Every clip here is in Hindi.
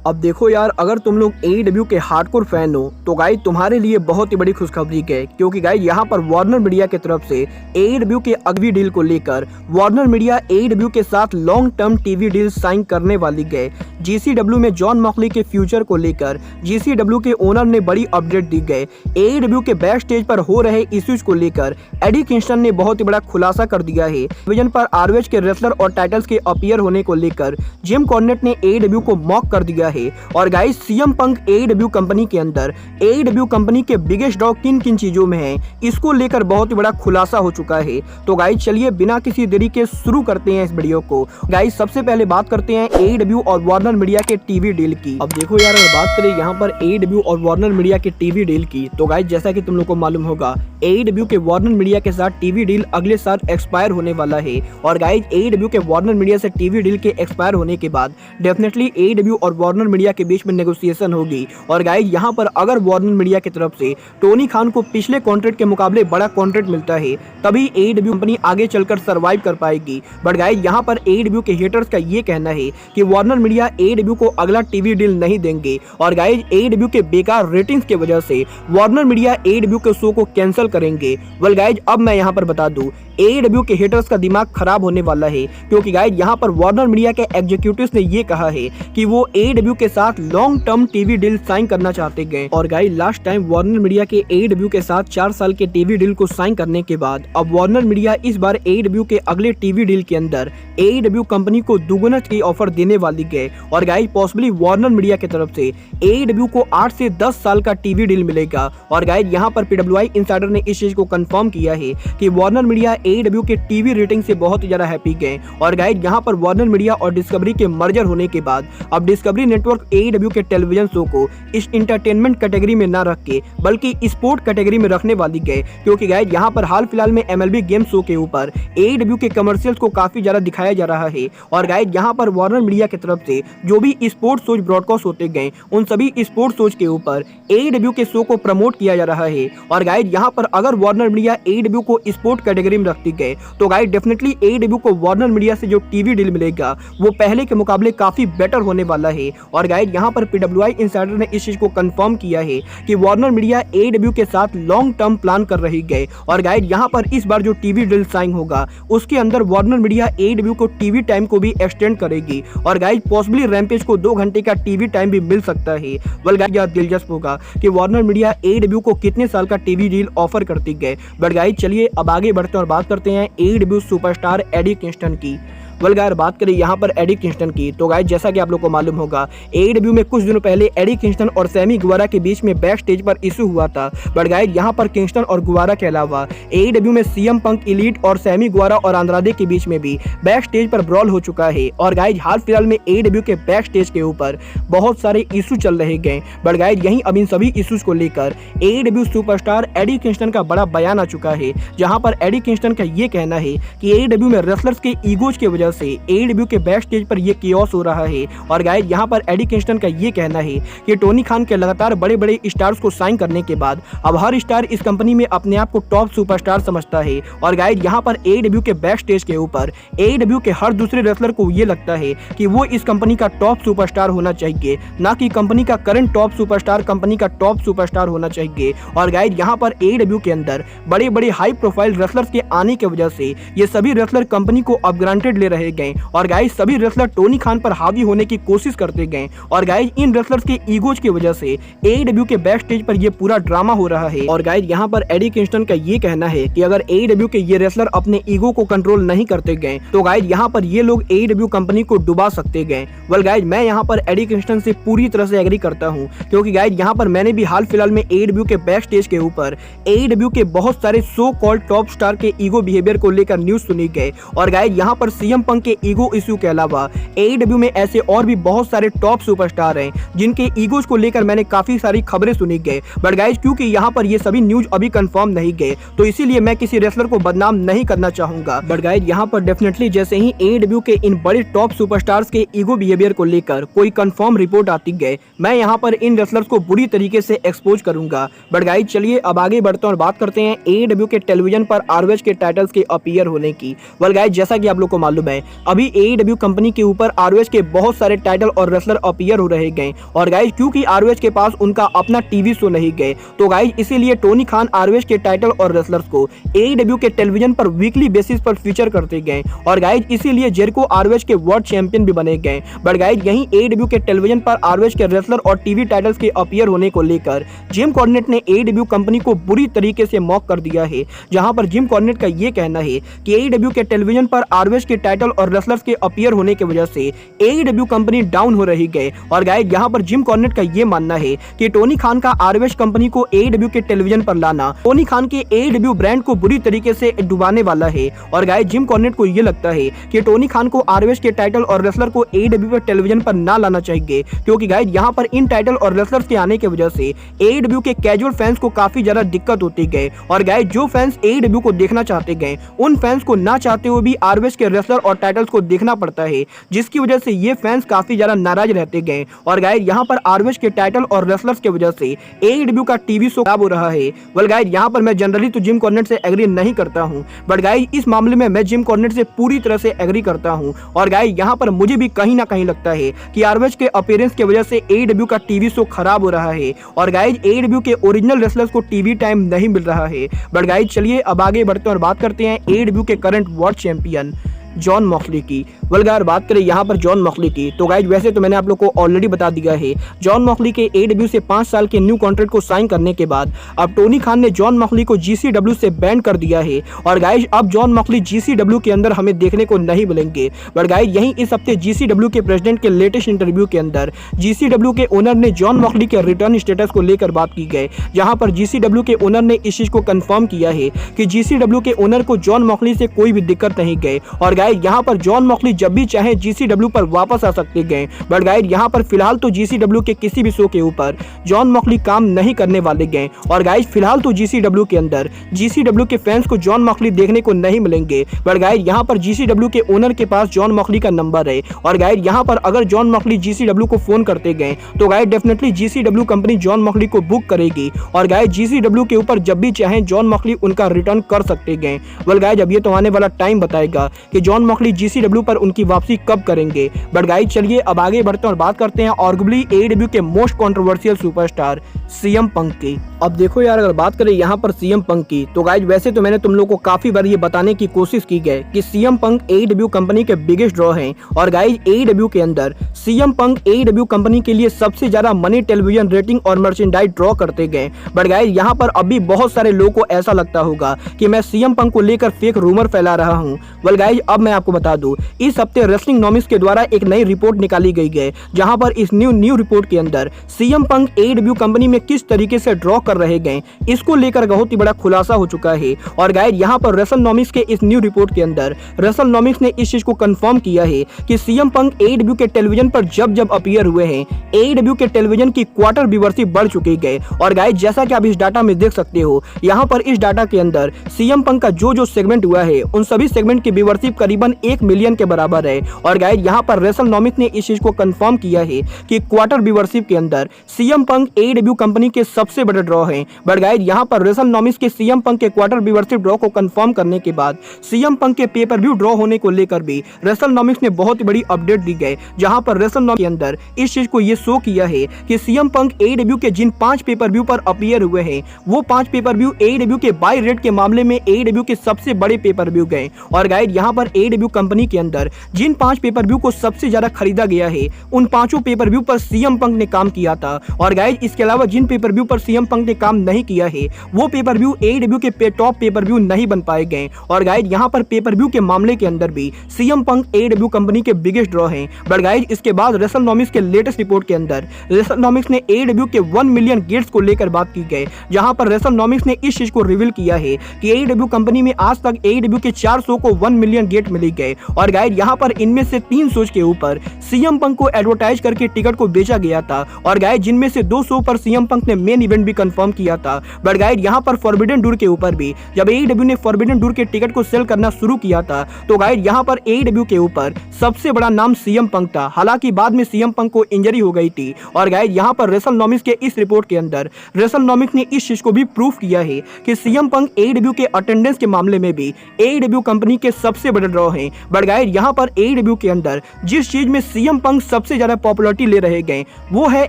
अब देखो यार, अगर तुम लोग AEW के हार्डकोर फैन हो तो गाइस तुम्हारे लिए बहुत ही बड़ी खुशखबरी है, क्योंकि गाइस यहाँ पर वार्नर मीडिया की तरफ से AEW के अगली डील को लेकर वार्नर मीडिया AEW के साथ long term TV deal sign करने वाली है। GCW में जॉन मॉक्सली के फ्यूचर को लेकर GCW के ओनर ने बड़ी अपडेट दी गई। AEW के बैक स्टेज पर हो रहे इश्यूज को लेकर एडी किंगस्टन ने बहुत ही बड़ा खुलासा कर दिया है। डिवीजन पर ROH के रेसलर और टाइटल्स के अपीयर होने को लेकर जिम कॉर्नेट ने AEW को मॉक कर दिया है। और गाइस CM पंक AEW कंपनी के अंदर AEW कंपनी के बिगेस्ट डॉग किन किन चीजों में है, इसको लेकर बहुत ही बड़ा खुलासा हो चुका है। तो गाइस चलिए बिना किसी देरी के शुरू करते हैं इस वीडियो को। गाइस सबसे पहले बात करते हैं AEW और वार्नर मीडिया के टीवी डील की। अब देखो यार, अगर बात करें यहाँ पर AEW और वार्नर मीडिया के टीवी डील की, तो गाइस जैसा कि तुम लोग को मालूम होगा AEW के वार्नर मीडिया के साथ टीवी डील अगले साल एक्सपायर होने वाला है। और गाइस AEW के वार्नर मीडिया से टीवी डील के एक्सपायर होने के बाद डेफिनेटली AEW और वार्नर मीडिया के बीच में नेगोशिएशन होगी। और गाइस यहाँ पर अगर वार्नर मीडिया की तरफ से टोनी खान को पिछले कॉन्ट्रैक्ट के मुकाबले बड़ा कॉन्ट्रैक्ट मिलता है, तभी AEW कंपनी आगे चलकर सर्वाइव कर पाएगी। बट गाइस यहाँ पर AEW के हेटर्स का ये कहना है कि वार्नर मीडिया AEW को अगला टीवी डील नहीं देंगे। और गाइस AEW के बेकार रेटिंग्स की वजह से वार्नर मीडिया AEW के शो को कैंसिल करेंगे। वेल गाइस अब मैं यहाँ पर बता दूं, AEW के हेटर्स का दिमाग खराब होने वाला है, क्योंकि गाइस यहाँ पर वार्नर मीडिया के एग्जीक्यूटिव्स ने ये कहा है कि वो AEW के साथ long term TV deal sign करना चाहते हैं। और guys last time Warner media के AEW के साथ 4 साल के टीवी डील को साइन करने के बाद अब वार्नर मीडिया इस बार AEW के अगले टीवी डील के अंदर AEW कंपनी को दुगुना की ऑफर देने वाली है। और गाइस पॉसिबली वार्नर मीडिया की तरफ से AEW को 8 से 10 साल का टीवी डील मिलेगा। और गाइस यहाँ पर PWI इंसाइडर ने इस चीज को कंफर्म किया है कि वार्नर मीडिया AEW के टीवी रेटिंग से बहुत ज्यादा हैप्पी गए। और गाइस यहाँ पर वार्नर मीडिया और डिस्कवरी के मर्जर होने के बाद अब डिस्कवरी नेटवर्क AEW के टेलीविजन शो को इस इंटरटेनमेंट कैटेगरी में न रख के बल्कि स्पोर्ट कैटेगरी में रखने वाली है, क्योंकि गाइस यहाँ पर हाल फिलहाल में MLB गेम शो के ऊपर AEW के कमर्शियल्स को काफी ज्यादा दिखाया जा रहा है। और गाइस यहाँ पर वार्नर मीडिया की तरफ से जो भी स्पोर्ट्स शोज ब्रॉडकास्ट होते गए, उन सभी स्पोर्ट्स शोज के ऊपर AEW के शो को प्रमोट किया जा रहा है। और गाइस यहाँ पर अगर वार्नर मीडिया AEW को स्पोर्ट कैटेगरी में रखती गए तो गाइस डेफिनेटली AEW को वार्नर मीडिया से जो टीवी डील मिलेगा वो पहले के मुकाबले काफी बेटर होने वाला है। और गाइस यहाँ पर PWI इंसाइडर ने इस चीज को कंफर्म किया है कि वार्नर मीडिया AEW के साथ लॉन्ग टर्म प्लान कर रही है। और गाइस यहाँ पर इस बार जो टीवी डील साइन होगा उसके अंदर वार्नर मीडिया AEW को टीवी टाइम को भी एक्सटेंड करेगी। और गाइस पॉसिबली रैम्पेज को 2 घंटे का टीवी टाइम भी मिल सकता है। वेल गाइस यह दिलचस्प होगा कि वार्नर मीडिया AEW को कितने साल का टीवी डील ऑफर करती है। बट गाइस चलिए अब आगे बढ़ते हैं और बात करते हैं AEW सुपरस्टार एडी किंगस्टन की। वेल गाइस बात करें यहाँ पर एडी किंगस्टन की, तो गाइस जैसा कि आप लोग को मालूम होगा AEW में कुछ दिनों पहले एडी किंगस्टन और सैमी गुवारा के बीच में बैक स्टेज पर इशू हुआ था। बट गाइस यहाँ पर किंगस्टन और गुवारा के अलावा AEW में CM पंक एलीट और सैमी गुवारा और आंद्राडे के बीच में भी बैक स्टेज पर ब्रॉल हो चुका है। और गाइस हाल फिलहाल में AEW के बैक स्टेज के ऊपर बहुत सारे इशू चल रहे हैं। बट गाइस यहीं अब इन सभी इशूज को लेकर AEW सुपरस्टार एडी किंगस्टन का बड़ा बयान आ चुका है, जहाँ पर एडी किंगस्टन का ये कहना है कि AEW में रेसलर्स के ईगोज की वजह से AEW के बैक स्टेज पर ये कियोस हो रहा है। और गाइस यहाँ पर एडी किंगस्टन का ये कहना है कि टोनी खान के लगातार बड़े बड़े स्टार्स को साइन करने के बाद अब हर स्टार इस कंपनी में अपने आप को टॉप सुपरस्टार समझता है। और गाइस यहाँ पर AEW के बैक स्टेज के ऊपर AEW के हर दूसरे रेसलर को ये लगता है कि वो इस कंपनी का टॉप सुपरस्टार होना चाहिए, ना कि कंपनी का करंट टॉप सुपरस्टार कंपनी का टॉप सुपरस्टार होना चाहिए। और गाइस यहाँ पर AEW के अंदर बड़े बड़े हाई प्रोफाइल रेसलर्स के आने की वजह से ये सभी रेसलर कंपनी को अब ग्रांटेड ले रहे गए। और गाइस सभी रेसलर टोनी खान पर हावी होने की कोशिश करते गए। और गाइस इन रेसलर्स के ईगोज की वजह से AEW के बैक स्टेज पर ये पूरा ड्रामा हो रहा है। और गाइस यहाँ पर एडी किंगस्टन का ये कहना है कि अगर AEW के ये रेसलर अपने ईगो को कंट्रोल नहीं करते गए तो गाइस यहाँ पर ये लोग AEW कंपनी को डुबा सकते गए। वेल गाइस मैं यहाँ पर एडी किंगस्टन से पूरी तरह से एग्री करता हूँ, क्योंकि गाइस यहाँ पर मैंने भी हाल फिलहाल में AEW के बैक स्टेज के ऊपर AEW के बहुत सारे सो कॉल्ड टॉप स्टार के ईगो बिहेवियर को लेकर न्यूज सुनी गए। और गाइस यहाँ पर CM पंक के ईगो इश्यू के अलावा AEW में ऐसे और भी बहुत सारे टॉप सुपरस्टार हैं जिनके ईगोज को लेकर मैंने काफी सारी खबरें सुनी गए। बट गाइस क्योंकि यहाँ पर ये सभी न्यूज अभी कंफर्म नहीं गए, तो इसीलिए मैं किसी रेसलर को बदनाम नहीं करना चाहूंगा। बट गाइस यहाँ पर डेफिनेटली जैसे ही AEW के इन बड़े टॉप सुपरस्टार्स के ईगो बिहेवियर को लेकर कोई कंफर्म रिपोर्ट आती गए, मैं यहाँ पर इन रेसलर्स को बुरी तरीके से एक्सपोज करूंगा। बट गाइस चलिए अब आगे बढ़ते हैं और बात करते हैं AEW के टेलीविजन पर ROH के टाइटल्स के अपीयर होने की। वेल गाइस जैसा कि आप लोग को मालूम है गए अभी AEW कंपनी के ऊपर ROH के बहुत सारे टाइटल और रेसलर अपीयर हो रहे गए और गाइज क्योंकि ROH के पास उनका अपना टीवी शो नहीं गए तो गाइज इसीलिए टोनी खान ROH के टाइटल और रेसलर्स को AEW के टेलीविजन पर वीकली बेसिस पर फीचर करते गए और गाइज इसीलिए जेरिको ROH के वर्ल्ड चैंपियन भी बने गए। बट गाइज यहीं AEW के टेलीविजन पर ROH के रेसलर और टीवी टाइटल्स के अपीयर होने को लेकर जिम कॉर्नेट ने AEW कंपनी को बुरी तरीके से मॉक कर दिया है, जहां पर जिम कॉर्नेट का ये कहना है कि AEW के टेलीविजन पर ROH के टाइटल और रेसलर्स के अपीयर होने की वजह से AEW कंपनी डाउन हो रही है। और गाइज यहां पर जिम कॉर्नेट का ये मानना है कि टोनी खान का ROH कंपनी को AEW के टेलीविजन पर लाना टोनी खान के AEW ब्रांड को बुरी तरीके से डुबाने वाला है। और गाइज जिम कॉर्नेट को ये लगता है कि टोनी खान को ROH के टाइटल और रेसलर को AEW पर टेलीविजन पर ना लाना चाहिए, क्योंकि गाइज यहां पर इन टाइटल और रेसलर्स के आने की वजह से AEW के कैजुअल फैंस को काफी ज्यादा दिक्कत होती गए और गाइज जो फैंस AEW को देखना चाहते गए उन फैंस को ना चाहते हुए भी ROH के रेसलर और टाइटल्स को देखना पड़ता है, जिसकी वजह से ये फैंस काफी ज्यादा नाराज रहते गए। और गाइज यहाँ पर ROH के टाइटल और रेसलर्स की वजह से AEW का टीवी शो खराब हो रहा है। वेल गाइज यहाँ पर मैं जनरली तो जिम कॉर्नेट से एग्री नहीं करता हूँ, बट गाइज इस मामले में मैं जिम कॉर्नेट से पूरी तरह से एग्री करता हूँ। और गाइज यहाँ पर मुझे भी कहीं ना कहीं लगता है कि ROH के अपीयरेंस की वजह से AEW का टीवी शो खराब हो रहा है और गाइज AEW के ओरिजिनल रेसलर्स को टीवी टाइम नहीं मिल रहा है। बट गाइज चलिए अब आगे बढ़ते हैं और बात करते हैं AEW के current world champion John Moxley की। वेल गाइस बात करें यहाँ पर जॉन मॉक्सली की तो गाइज वैसे तो मैंने आप लोग को ऑलरेडी बता दिया है, जॉन मॉक्सली के AEW से 5 साल के न्यू कॉन्ट्रैक्ट को साइन करने के बाद अब टोनी खान ने जॉन मॉक्सली को GCW से बैन कर दिया है और गाइज अब जॉन मॉक्सली GCW के अंदर हमें देखने को नहीं मिलेंगे। बट गाइज यहीं इस हफ्ते GCW के प्रेसिडेंट के लेटेस्ट इंटरव्यू के अंदर GCW के ओनर ने जॉन मॉक्सली के रिटर्न स्टेटस को लेकर बात की गई, जहां पर GCW के ओनर ने इस चीज को कंफर्म किया है कि GCW के ओनर को जॉन मॉक्सली से कोई भी दिक्कत नहीं गई और गाइज यहाँ पर जॉन मॉक्सली जब भी चाहे GCW पर वापस आ सकते गए। बट गाइज यहाँ पर फिलहाल तो GCW के किसी भी शो के ऊपर जॉन मॉक्सली काम नहीं करने वाले गए और गाइज फिलहाल तो GCW के अंदर GCW के फैंस को जॉन मॉक्सली देखने को नहीं मिलेंगे। बट गाइज यहाँ पर GCW के ओनर के पास जॉन मॉक्सली का नंबर है और गाइज यहाँ पर अगर जॉन मॉक्सली GCW को फोन करते गए तो guys definitely GCW company John Moxley को बुक करेगी और गाइज GCW के ऊपर जब भी चाहे जॉन मॉक्सली उनका रिटर्न कर सकते गए। वेल गाइज अब ये तो आने वाला टाइम बताएगा कि जॉन मॉक्सली GCW पर उनकी वापसी कब करेंगे। बट गाइज चलिए अब आगे बढ़ते हैं और बात करते हैं आर्गुबली AEW के मोस्ट कंट्रोवर्शियल सुपरस्टार CM पंक की। अब देखो यार अगर बात करें यहाँ पर CM पंक की तो गाइज वैसे तो मैंने तुम लोग को काफी बार ये बताने की कोशिश की गई कि CM पंक AEW कंपनी के बिगेस्ट ड्रॉ हैं और गाइज AEW के अंदर CM पंक AEW कंपनी के लिए सबसे ज्यादा मनी टेलीविजन रेटिंग और मर्चेंडाइज ड्रॉ करते गए। बट गाइज यहाँ पर अभी बहुत सारे लोगों को ऐसा लगता होगा कि मैं CM पंक को लेकर फेक रूमर फैला रहा हूँ। वेल गाइज अब मैं आपको बता दूं इस हफ्ते रेसलिंग नॉमिक्स के द्वारा एक नई रिपोर्ट निकाली गई है, जहां पर इस न्यू रिपोर्ट के अंदर CM पंक AEW कंपनी में किस तरीके से ड्रॉ कर रहे गए इसको लेकर बहुत ही बड़ा खुलासा हो चुका है। और गाइज यहाँ पर रेसल नॉमिक्स के इस न्यू रिपोर्ट के अंदर रेसल नॉमिक्स ने इस चीज को कंफर्म किया है कि CM पंक AEW के टेलीविजन पर जब अपीयर हुए हैं AEW के टेलीविजन की क्वार्टर व्यूअरशिप बढ़ चुकी है। और गाइज जैसा कि आप इस डाटा में देख सकते हो, यहाँ पर इस डाटा के अंदर CM पंक का जो सेगमेंट हुआ है उन सभी सेगमेंट की व्यूअरशिप करीबन 1 मिलियन के बराबर है। और गाइज यहाँ पर रेसल नॉमिक्स ने इस चीज को कंफर्म किया है कि क्वार्टर व्यूअरशिप के अंदर CM पंक AEW कंपनी के सबसे बड़े ड्रॉ हैं। बट गाइज यहाँ पर रेसल नॉमिक्स के CM पंक के क्वार्टर व्यूअरशिप ड्रॉ को कंफर्म करने के बाद CM पंक के पे पर व्यू ड्रॉ होने को लेकर भी रेसल नॉमिक्स ने बहुत ही बड़ी अपडेट दी गई, जहां पर रेसल नॉमिक्स के अंदर इस चीज को ये शो किया है कि CM पंक AEW के जिन 5 पे पर व्यू पर अपीयर हुए हैं वो 5 पे पर व्यू AEW के बाय रेट के मामले में AEW के सबसे बड़े पे पर व्यू गए। और गाइज यहाँ पर AEW कंपनी के अंदर जिन 5 पे पर व्यू को सबसे ज्यादा खरीदा गया है उन 5 पे पर व्यू पर CM पंक ने काम किया था। और गाइज इसके अलावा जिन पे पर व्यू पर CM पंक ने काम नहीं किया है वो पे पर व्यू AEW के टॉप पे पर व्यू नहीं बन पाए गए। और गाइज यहाँ पर पे पर व्यू के मामले के अंदर भी CM पंक AEW कंपनी के बिगेस्ट ड्रॉ हैं। बट गाइज इसके बाद रेसल नॉमिक्स के लेटेस्ट रिपोर्ट के अंदर रेसल नॉमिक्स ने AEW के 1 मिलियन गेट्स को लेकर बात की गई, जहां पर रेसल नॉमिक्स ने इस चीज को रिवील किया है कि AEW कंपनी में आज तक AEW के 4 शो को 1 मिलियन गेट मिली गए। और गाइज यहाँ पर इनमें से 3 शोज के ऊपर CM पंक को एडवर्टाइज करके टिकट को बेचा गया था और गाइज जिनमें से 2 शो पर CM सीएम पंक ने मेन इवेंट भी कंफर्म किया था। बट गाइज यहाँ पर फॉरबिडन डोर के ऊपर भी जब AEW ने फॉरबिडन डोर के टिकट को सेल करना शुरू किया था तो गाइज यहाँ पर AEW के ऊपर सबसे बड़ा नाम सीएम पंक था। हालांकि बाद में सीएम पंक को इंजरी हो गई थी और गाइज यहाँ पर रेसलनोमिक्स के इस रिपोर्ट के अंदर रेसलनोमिक्स ने इस चीज को भी प्रूफ किया है कि सीएम पंक AEW के अटेंडेंस के मामले में भी AEW कंपनी के सबसे बड़े ड्रॉ हैं। बट गाइज यहाँ पर AEW के अंदर जिस चीज में सीएम पंक सबसे ज्यादा पॉपुलरिटी ले रहे गए वो है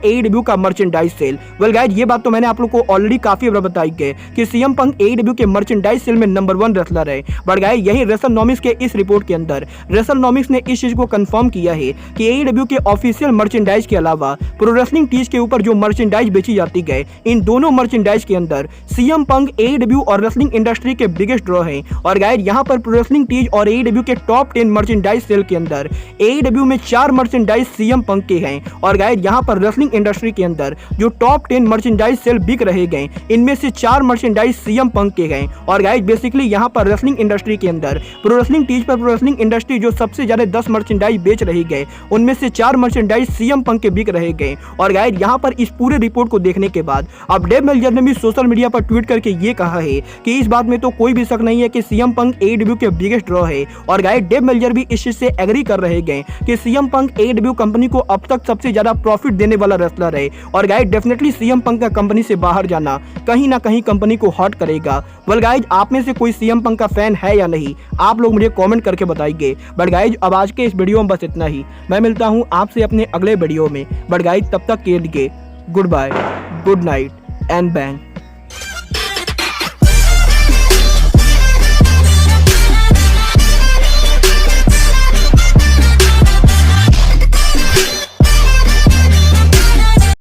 AEW का मर्चेंडाइज सेल। वेल गाइज ये बात तो मैंने आप लोग को ऑलरेडी काफी बार बताई है कि सीएम पंक AEW के मर्चेंडाइज सेल में नंबर 1 रेसलर है। बट गाइज यही रेसलनोमिक्स के इस रिपोर्ट के अंदर रेसलनोमिक्स ने इस चीज को कंफर्म किया है कि AEW के ऑफिशियल मर्चेंडाइज के अलावा प्रो रेसलिंग टीज के ऊपर जो मर्चेंडाइज बेची जाती है इन दोनों मर्चेंडाइज के अंदर सीएम पंक AEW और रेसलिंग इंडस्ट्री के बिगेस्ट ड्रॉ है। और गाइज यहाँ पर प्रो रेसलिंग टीज और AEW के टॉप 10 मर्चेंडाइज सेल के अंदर AEW में 4 मर्चेंडाइज सीएम पंक के हैं। और गाइज यहाँ पर रेसलिंग इंडस्ट्री के अंदर जो टॉप 10 मर्चेंडाइज सेल बिक रहे गए इनमें से 4 मर्चेंडाइज सीएम पंक के हैं। और गाइज बेसिकली यहाँ पर रेसलिंग इंडस्ट्री के अंदर प्रो रेसलिंग टीज पर प्रो रेसलिंग इंडस्ट्री जो सबसे ज्यादा 10 मर्चेंडाइज बेच रही गए उनमें से 4 मर्चेंडाइज सीएम पंक के बिक रहे गए। और गाइज यहाँ पर इस पूरे रिपोर्ट को देखने के बाद अब डेव मेल्जर ने भी सोशल मीडिया पर ट्वीट करके ये कहा है कि इस बात में तो कोई भी शक नहीं है कि सीएम पंक AEW के बिगेस्ट ड्रॉ है। और गाइज डेव मेल्जर भी इस चीज से एग्री कर रहे गए कि सीएम पंक AEW कंपनी को अब तक सबसे ज्यादा प्रॉफिट देने वाला रेसलर है। और गाइज डेफिनेटली सीएम पंक का कंपनी से बाहर जाना कहीं ना कहीं कंपनी को हर्ट करेगा। वेल गाइज आप में से कोई सीएम पंक का फैन है या नहीं आप लोग मुझे कमेंट करके बताइए। बट गाइज अब आज के इस वीडियो में बस इतना ही। मैं मिलता हूं आपसे अपने अगले वीडियो में। बट गाइज तब तक के लिए good bye, good night and bang.